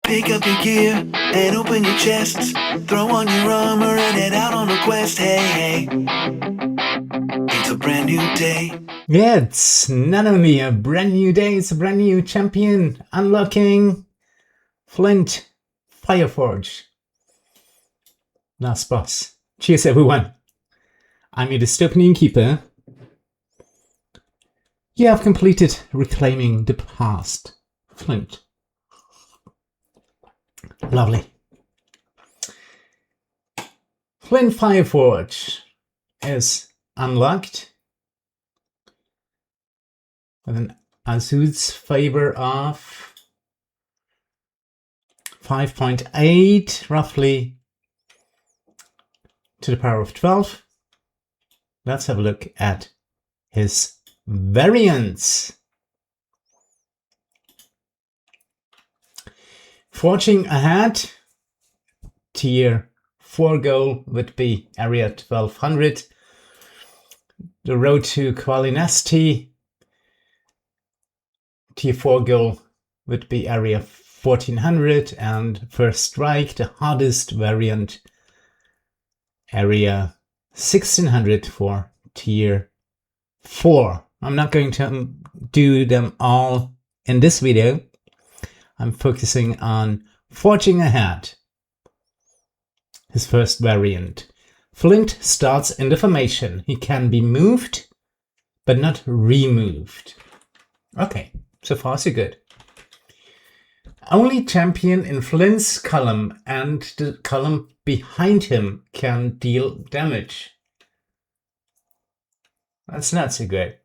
Pick up your gear and open your chests. Throw on your armor and head out on a quest. Hey, it's a brand new day. Yeah, it's not only a brand new day, it's a brand new champion. Unlocking Flint Fireforge. Last boss. Cheers, everyone. I'm your dystopian keeper. You have completed reclaiming the past. Flint. Lovely. Flint Fireforge is unlocked with an Azuz's favor of 5.8, roughly to the power of 12. Let's have a look at his variants. Forging ahead, tier 4 goal would be area 1200. The road to Qualinesti, tier 4 goal would be area 1400, and first strike, the hardest variant, area 1600 for tier 4. I'm not going to do them all in this video. I'm focusing on Forging Ahead, his first variant. Flint starts in the formation. He can be moved, but not removed. Okay, so far so good. Only champion in Flint's column and the column behind him can deal damage. That's not so good.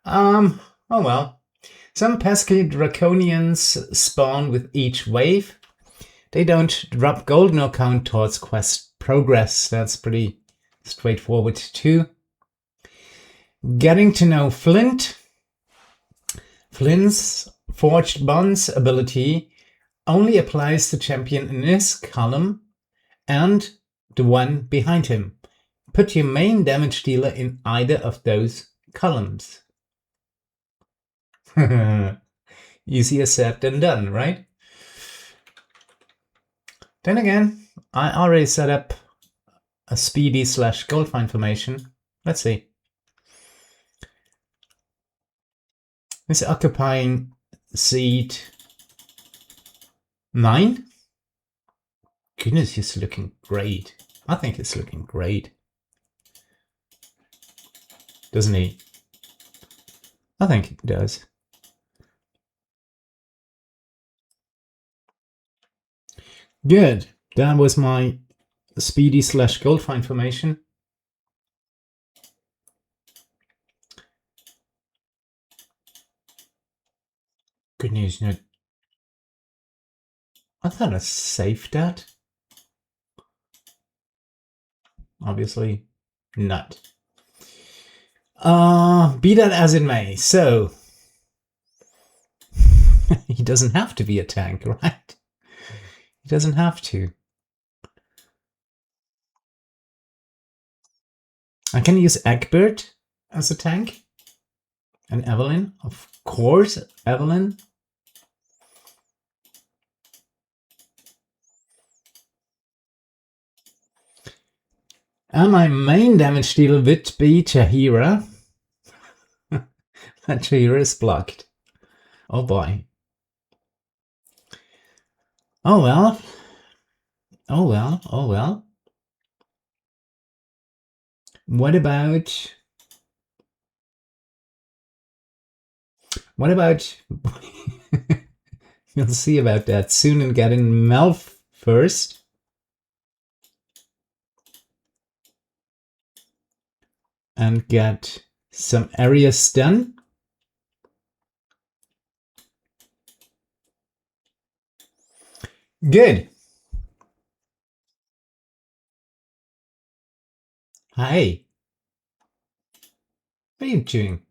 Oh well. Some pesky Draconians spawn with each wave. They don't drop gold nor count towards quest progress. That's pretty straightforward too. Getting to know Flint. Flint's Forged Bonds ability only applies to champion in his column and the one behind him. Put your main damage dealer in either of those columns. Easier said than done, right? Then again, I already set up a speedy / goldfind formation. Let's see. This occupying seat 9. Goodness, he's looking great. I think it's looking great. Doesn't he? I think he does. Good. That was my speedy / goldfind formation. Good news, no. I thought I saved that. Obviously not. Be that as it may, so he doesn't have to be a tank, right? He doesn't have to. I can use Egbert as a tank. And Evelyn, of course, Evelyn. And my main damage dealer would be Chahira. And Chahira is blocked. Oh boy. Oh well. Oh well, oh well. What about you'll see about that soon, and get in Melf first. And get some areas done. Good. Hi. What are you doing?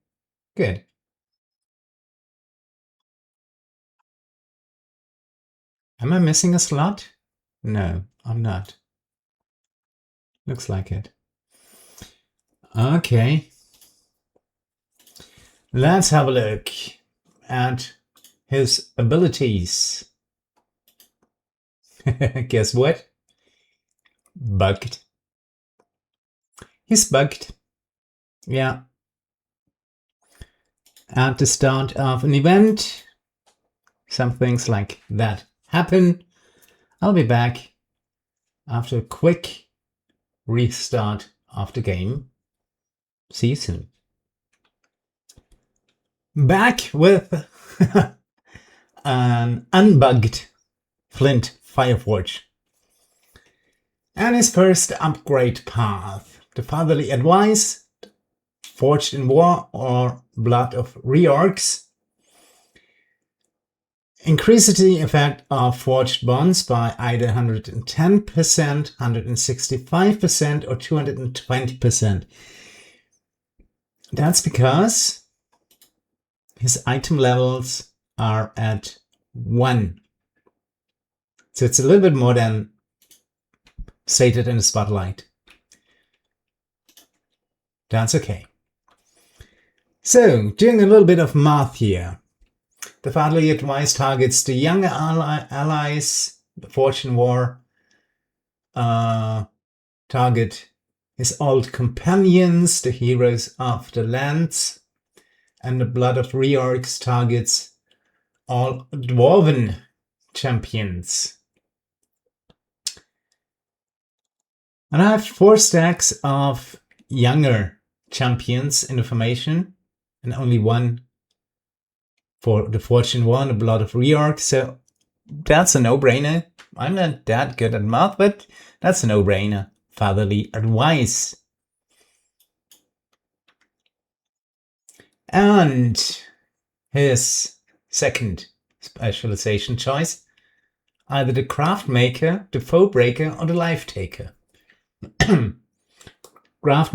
Good. Am I missing a slot? No, I'm not. Looks like it. Okay. Let's have a look at his abilities. Guess what? Bugged. He's bugged. Yeah. At the start of an event, some things like that happen. I'll be back after a quick restart of the game. See you soon. Back with an unbugged Flint Fireforge. And his first upgrade path, the Fatherly Advice, Forged in War or Blood of Reorx. Increases the effect of forged bonds by either 110%, 165% or 220%. That's because his item levels are at 1. So it's a little bit more than stated in the spotlight. That's okay. So, doing a little bit of math here. The Fatherly Advice targets the younger allies. The Fortune War target his old companions, the heroes of the lands. And the Blood of Reorx targets all Dwarven champions. And I have 4 stacks of younger champions in the formation, and only 1 for the Fortune War and the Blood of Reorx. So that's a no-brainer. I'm not that good at math, but that's a no-brainer. Fatherly Advice. And his second specialization choice, either the Craft Maker, the Foe Breaker, or the Lifetaker. Craft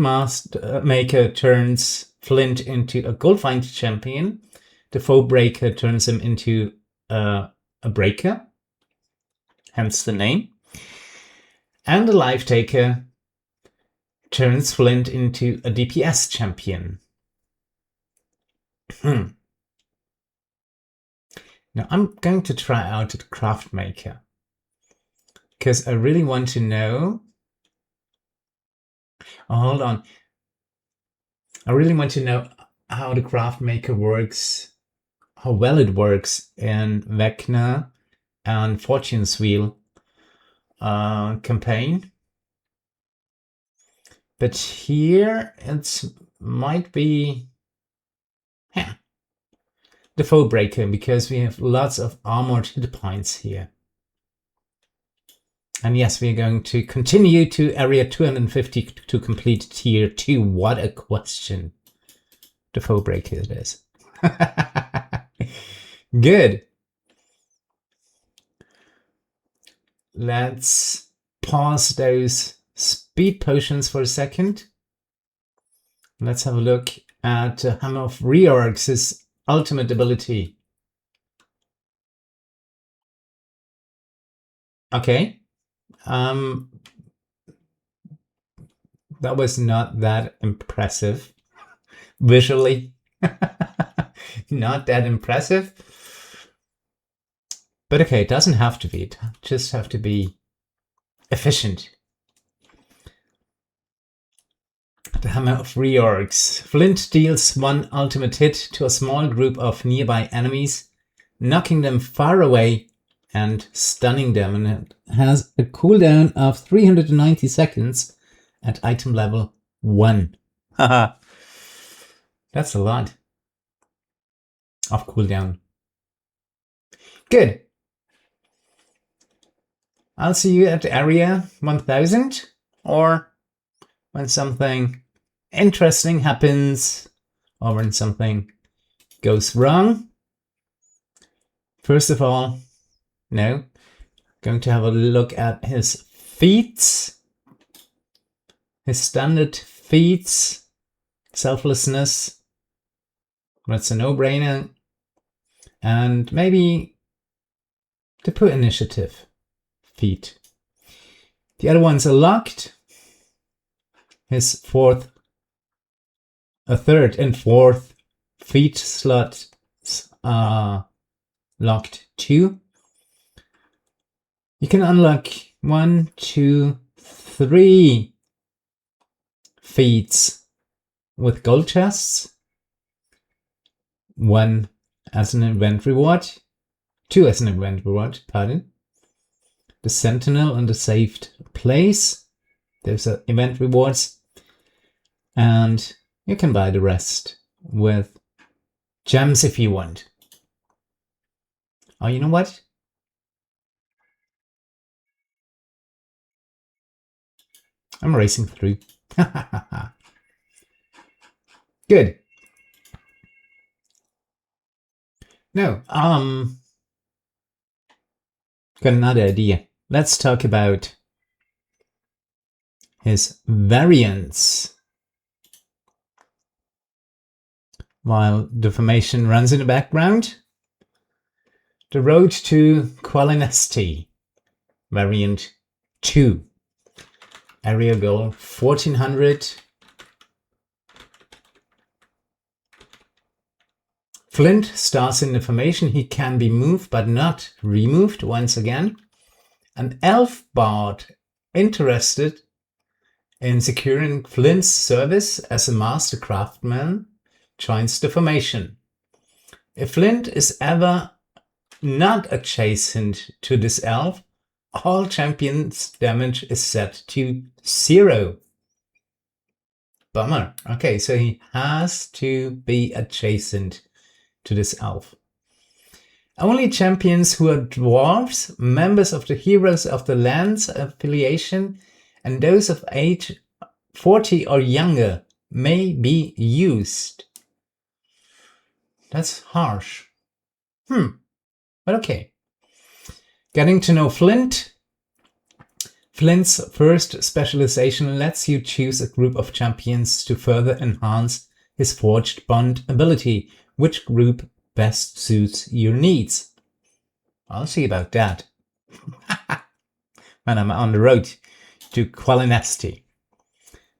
Maker turns Flint into a goldfind champion. The Foe Breaker turns him into a breaker, hence the name. And the Lifetaker turns Flint into a DPS champion. Now I'm going to try out the Craft Maker because I really want to know. Oh, hold on. I really want to know how the Craft Maker works, how well it works in Vecna and Fortune's Wheel campaign. But here it might be the Foe Breaker, because we have lots of armored hit points here. And yes, we're going to continue to area 250 to complete tier 2. What a question. The Foe Breaker it is. Good. Let's pause those speed potions for a second. Let's have a look at Hammer of Reorx's ultimate ability. Okay. That was not that impressive visually. Not that impressive. But okay, it doesn't have to be. It just have to be efficient. The Hammer of Reorx. Flint deals 1 ultimate hit to a small group of nearby enemies, knocking them far away and stunning them, and it has a cooldown of 390 seconds at item level 1. Haha. That's a lot of cooldown. Good. I'll see you at area 1000, or when something interesting happens, or when something goes wrong. First of all, no, going to have a look at his feats, his standard feats. Selflessness, that's a no-brainer, and maybe the Put Initiative feat. The other ones are locked. His third and fourth feat slots are locked too. You can unlock 1, 2, 3 feats with gold chests. 1 as an event reward. 2 as an event reward, pardon. The Sentinel and the saved place. Those are event rewards. And you can buy the rest with gems if you want. Oh, you know what? I'm racing through. Good. No, got another idea. Let's talk about his variants. While the formation runs in the background, the road to Qualinesti, variant 2. Area goal 1400. Flint starts in the formation. He can be moved but not removed once again. An elf bard interested in securing Flint's service as a master craftsman joins the formation. If Flint is ever not adjacent to this elf, all champions' damage is set to 0. Bummer. Okay, so he has to be adjacent to this elf. Only champions who are dwarves, members of the Heroes of the Lands affiliation, and those of age 40 or younger may be used. That's harsh. But okay. Getting to know Flint. Flint's first specialization lets you choose a group of champions to further enhance his Forged Bond ability. Which group best suits your needs? I'll see about that when I'm on the road to Qualinesti.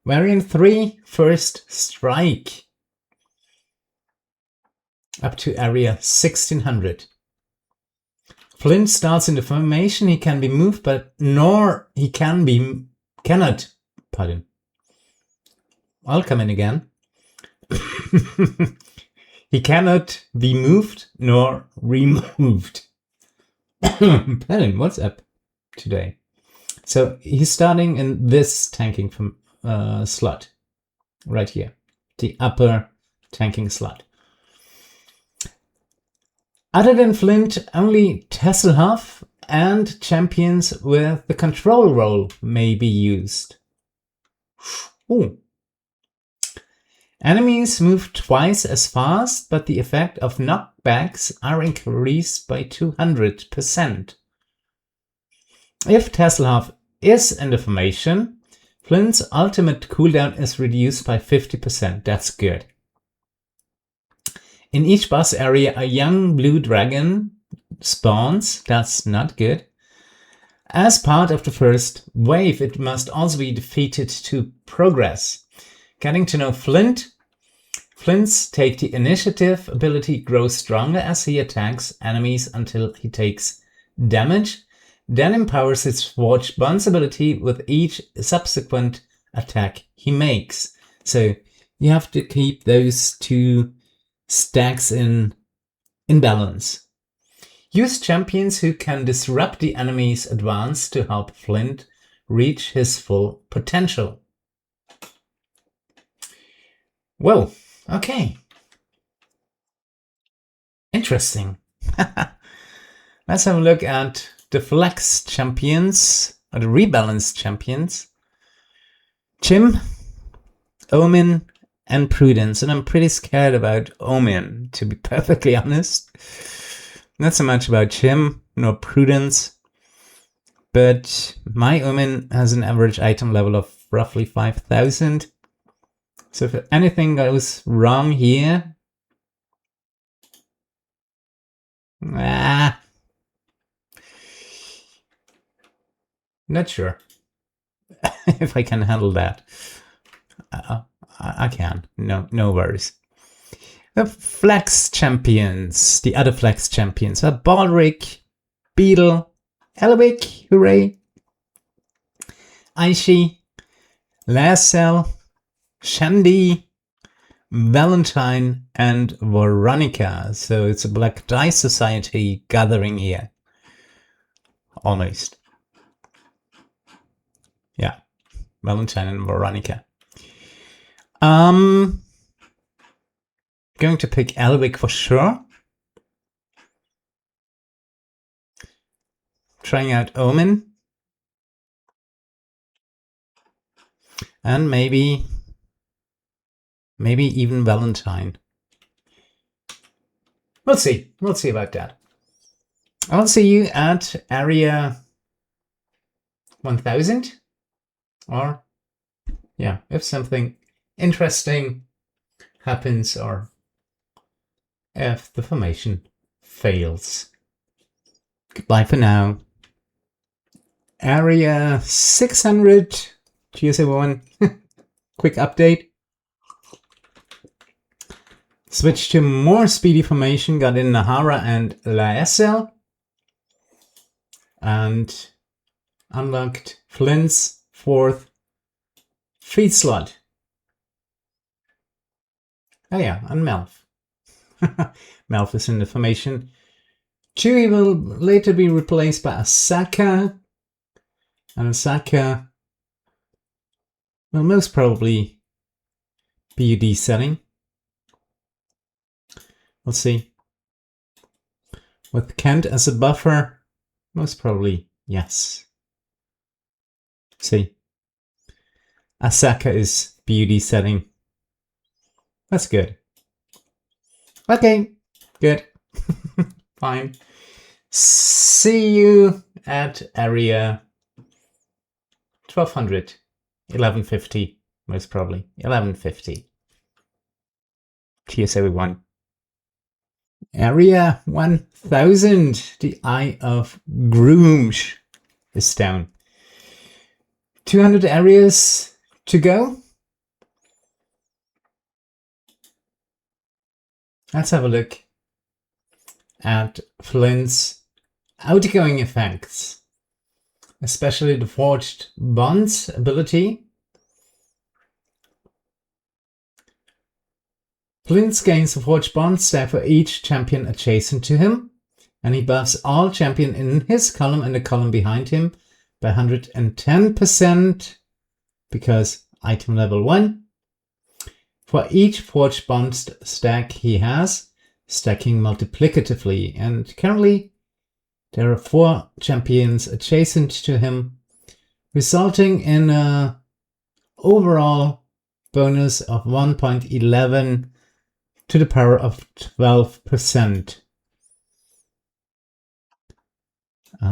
Variant 3, First Strike. Up to area 1600. Flint starts in the formation. He can be moved, but cannot. Pardon. I'll come in again. He cannot be moved nor removed. Pardon, what's up today? So he's starting in this tanking from slot right here, the upper tanking slot. Other than Flint, only Tesselhoff and champions with the control role may be used. Ooh. Enemies move twice as fast, but the effect of knockbacks are increased by 200%. If Tesselhoff is in the formation, Flint's ultimate cooldown is reduced by 50%. That's good. In each boss area, a young blue dragon spawns. That's not good. As part of the first wave, it must also be defeated to progress. Getting to know Flint. Flint's take the initiative ability grows stronger as he attacks enemies until he takes damage, then empowers his Forged Bonds ability with each subsequent attack he makes. So you have to keep those two stacks in balance. Use champions who can disrupt the enemy's advance to help Flint reach his full potential. Whoa, okay. Interesting. Let's have a look at the flex champions, or the rebalanced champions. Jim, Omin, and Prudence. And I'm pretty scared about Omin, to be perfectly honest. Not so much about Jim, nor Prudence. But my Omin has an average item level of roughly 5,000. So if anything goes wrong here, not sure if I can handle that. I can. No worries. The flex champions, the other flex champions are Baldric, Beetle, Elwick, hooray! Aishi, Lassel, Shandy, Valentine, and Veronica. So it's a Black Dice Society gathering here. Almost. Yeah. Valentine and Veronica. Going to pick Elwick for sure. Trying out Omin. And maybe even Valentine. We'll see. We'll see about that. I'll see you at area 1000. Or, yeah, if something interesting happens or if the formation fails. Goodbye for now. Area 600. Cheers, everyone. Quick update. Switched to more speedy formation, got in Nahara and Laessel. And unlocked Flint's 4th feed slot. Oh yeah, and Melf. Melf is in the formation. Chewie will later be replaced by Asaka. And Asaka will most probably BUD setting. We'll see. With Kent as a buffer, most probably yes. See. Asaka is BUD setting. That's good. Okay, good. Fine. See you at area 1200. 1150, most probably. 1150. Cheers, everyone. Area 1000. The Eye of Groomsh is down. 200 areas to go. Let's have a look at Flint's outgoing effects, especially the Forged Bonds ability. Flint gains a Forged Bond stack for each champion adjacent to him, and he buffs all champion in his column and the column behind him by 110% because item level 1. For each Forged Bond stack he has, stacking multiplicatively, and currently there are 4 champions adjacent to him, resulting in an overall bonus of 1.11 to the power of 12%.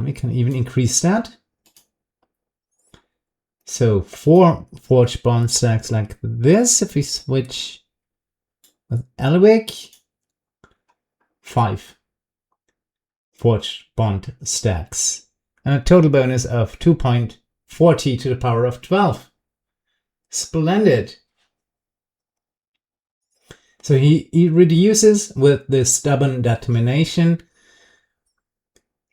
We can even increase that. So 4 Forged Bond stacks like this. If we switch with Elwick, 5 Forged Bond stacks. And a total bonus of 2.40 to the power of 12. Splendid. So he reduces with the Stubborn Determination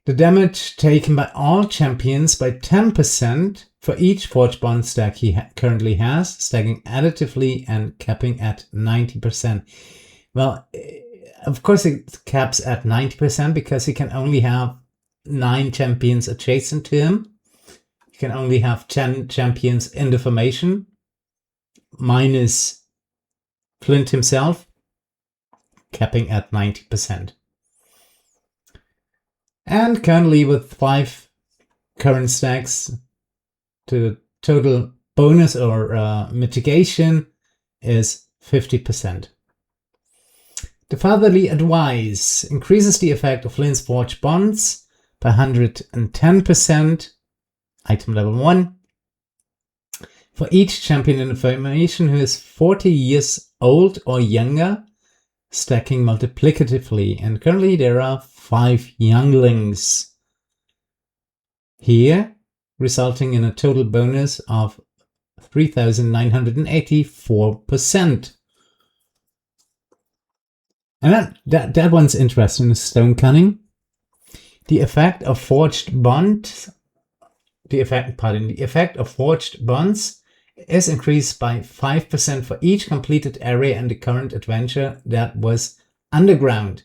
the damage taken by all champions by 10% for each Forged Bond stack he currently has, stacking additively and capping at 90%. Well, of course it caps at 90% because he can only have 9 champions adjacent to him. He can only have 10 champions in the formation, minus Flint himself, capping at 90%. And currently with 5 current stacks, the total bonus or mitigation is 50%. The Fatherly Advice increases the effect of Flint's Forged Bonds by 110%, item level 1. For each champion in the formation who is 40 years old or younger, stacking multiplicatively, and currently there are 5 younglings here, resulting in a total bonus of 3,984%. And that one's interesting, Stone Cunning. The effect of forged bonds, the effect of forged bonds is increased by 5% for each completed area in the current adventure that was underground.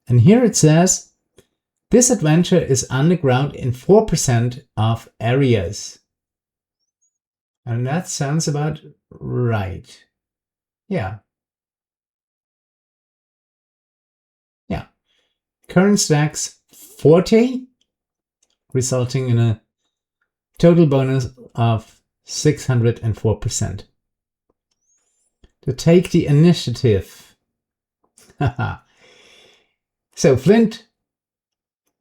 And here it says, this adventure is underground in 4% of areas. And that sounds about right. Yeah. Yeah. Current stacks 40, resulting in a total bonus of 604%. To take the initiative. So Flint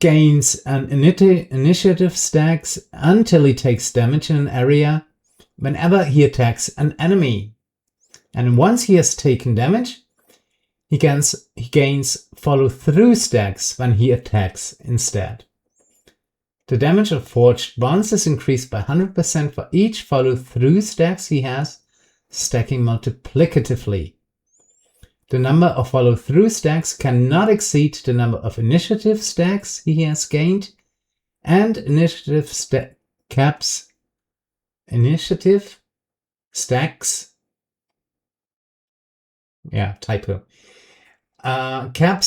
gains an initiative stacks until he takes damage in an area whenever he attacks an enemy. And once he has taken damage, he gains follow-through stacks when he attacks instead. The damage of forged bonds is increased by 100% for each follow-through stacks he has, stacking multiplicatively. The number of follow-through stacks cannot exceed the number of initiative stacks he has gained, and initiative stacks caps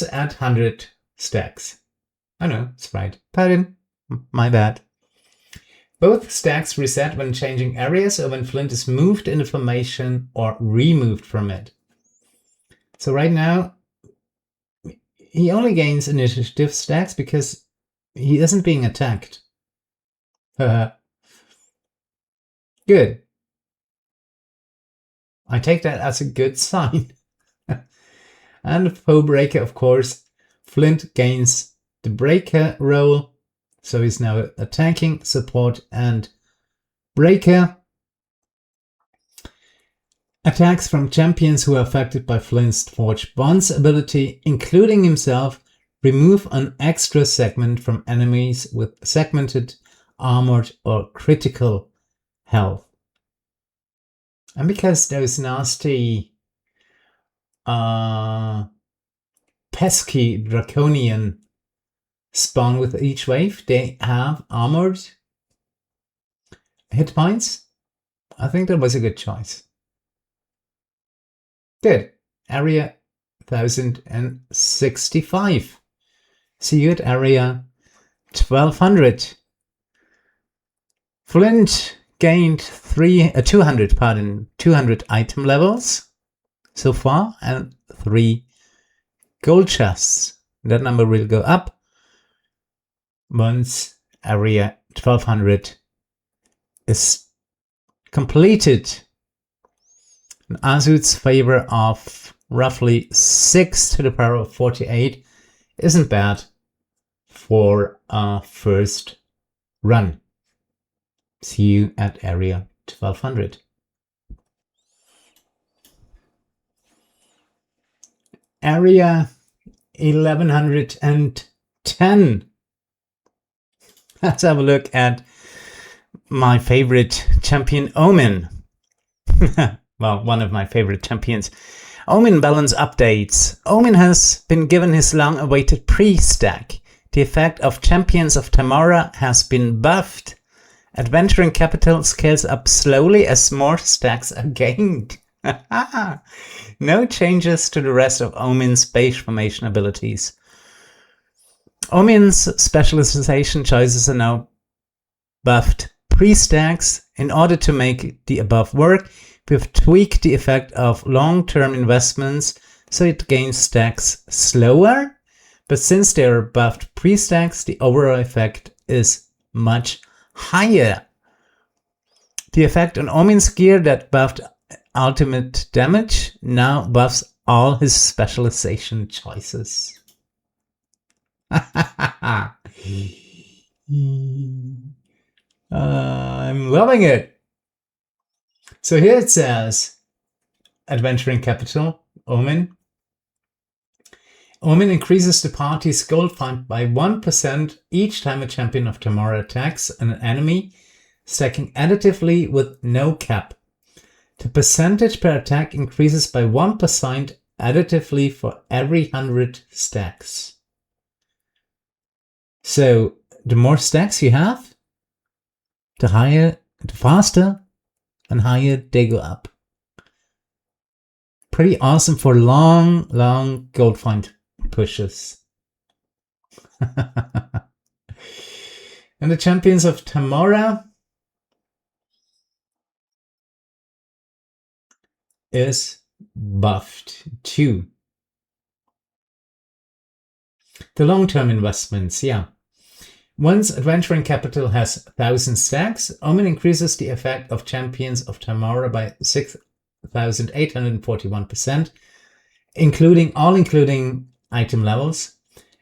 at 100 stacks. Oh no, it's right. Pardon, my bad. Both stacks reset when changing areas or when Flint is moved in a formation or removed from it. So right now, he only gains initiative stacks because he isn't being attacked. Good. I take that as a good sign. And foe breaker, of course, Flint gains the breaker role, so he's now attacking, support, and breaker. Attacks from champions who are affected by Flint's Forged Bonds ability, including himself, remove an extra segment from enemies with segmented, armored, or critical health. And because those nasty pesky Draconian spawn with each wave, they have armored hit points. I think that was a good choice. Good. Area 1065. See you at area 1200. Flint gained 200 item levels so far and 3 gold chests. That number will go up once area 1200 is completed. Azut's favor of roughly 6 to the power of 48 isn't bad for our first run. See you at area 1200. Area 1110. Let's have a look at my favorite champion, Omin. Well, one of my favorite champions. Omin balance updates. Omin has been given his long-awaited pre-stack. The effect of Champions of Tamara has been buffed. Adventuring capital scales up slowly as more stacks are gained. No changes to the rest of Omin's base formation abilities. Omin's specialization choices are now buffed pre-stacks. In order to make the above work, we've tweaked the effect of long-term investments so it gains stacks slower, but since they are buffed pre-stacks, the overall effect is much higher. The effect on Omin's gear that buffed ultimate damage now buffs all his specialization choices. I'm loving it. So here it says, Adventuring Capital, Omin. Omin increases the party's goldfind by 1% each time a champion of Tamara attacks an enemy, stacking additively with no cap. The percentage per attack increases by 1% additively for every 100 stacks. So the more stacks you have, the faster and higher they go up. Pretty awesome for long goldfind pushes. And the champions of Tamora is buffed too. The long-term investments, yeah. Once adventuring capital has 1,000 stacks, Omin increases the effect of champions of Tamora by 6,841%, including item levels,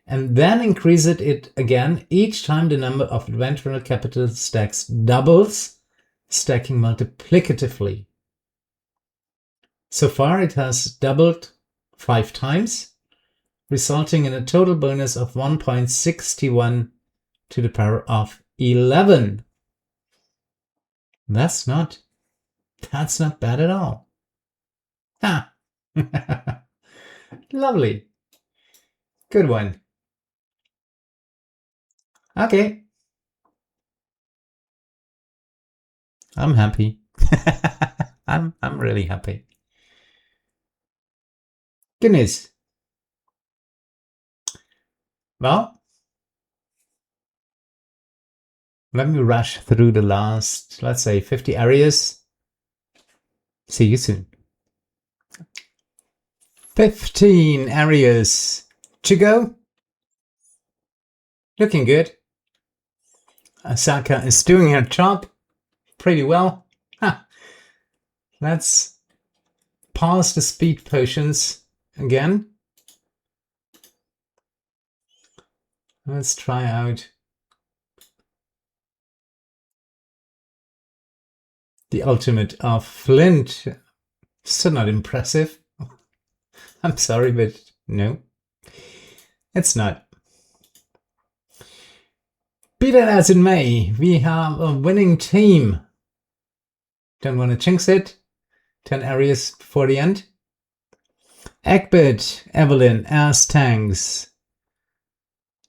and then increases it again each time the number of adventurer capital stacks doubles, stacking multiplicatively. So far it has doubled 5 times, resulting in a total bonus of 1.61 to the power of 11. That's not bad at all. Ha! Lovely. Good one. Okay. I'm happy. I'm really happy. Goodness. Well, let me rush through the last, let's say, 50 areas. See you soon. 15 areas to go. Looking good. Asaka is doing her job pretty well. Let's pause the speed potions again. Let's try out the ultimate of Flint. So not impressive. I'm sorry, but no, it's not. Be that as it may, we have a winning team. Don't want to jinx it. 10 areas before the end. Egbert, Evelyn as tanks.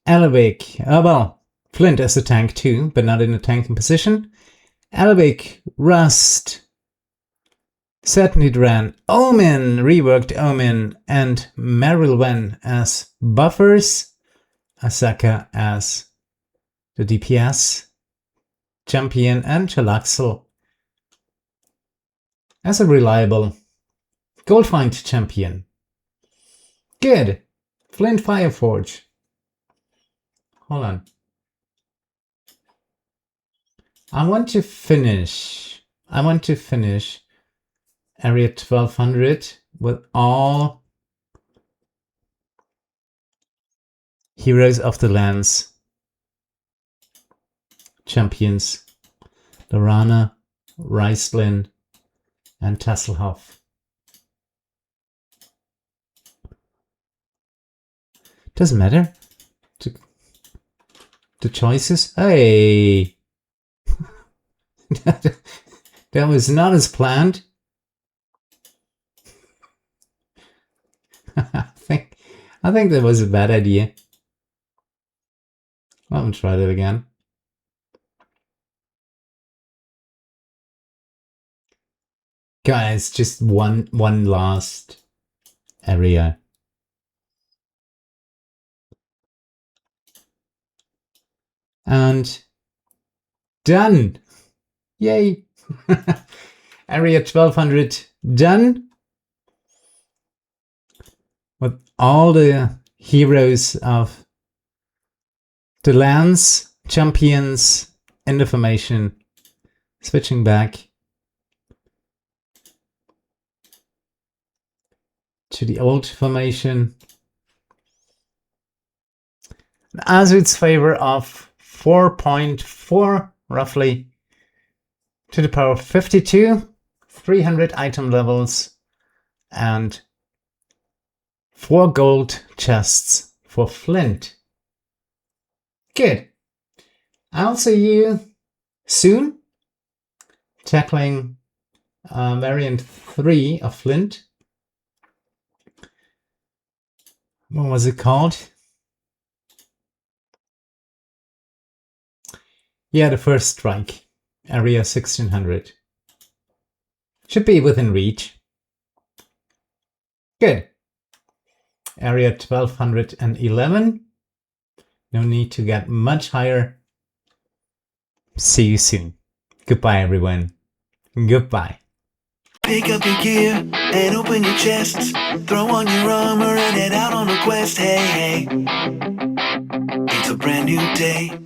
Elvic, well, Flint as a tank too, but not in a tanking position. Elvic, Rust, certainly Dran, Omin, reworked Omin, and Merilwen as buffers. Asaka as the DPS champion, and Jalaxel as a reliable goldfind champion. Good. Flint Fireforge. Hold on. I want to finish area 1200 with all heroes of the lands champions. Lorana, Reislin, and Tasselhoff. Doesn't matter. The choices. Hey, that was not as planned. I think that was a bad idea. Let me try that again. Guys, just one last area. And done. Yay. Area 1200 done. With all the heroes of the lands, champions in the formation. Switching back to the old formation. As its favor of 4.4 roughly to the power of 52, 300 item levels, and 4 gold chests for Flint. Good. I'll see you soon tackling variant 3 of Flint. What was it called? Yeah, the first strike. Area 1600. Should be within reach. Good. Area 1211. No need to get much higher. See you soon. Goodbye, everyone. Goodbye. Pick up your gear and open your chests. Throw on your armor and head out on a quest. Hey, hey. It's a brand new day.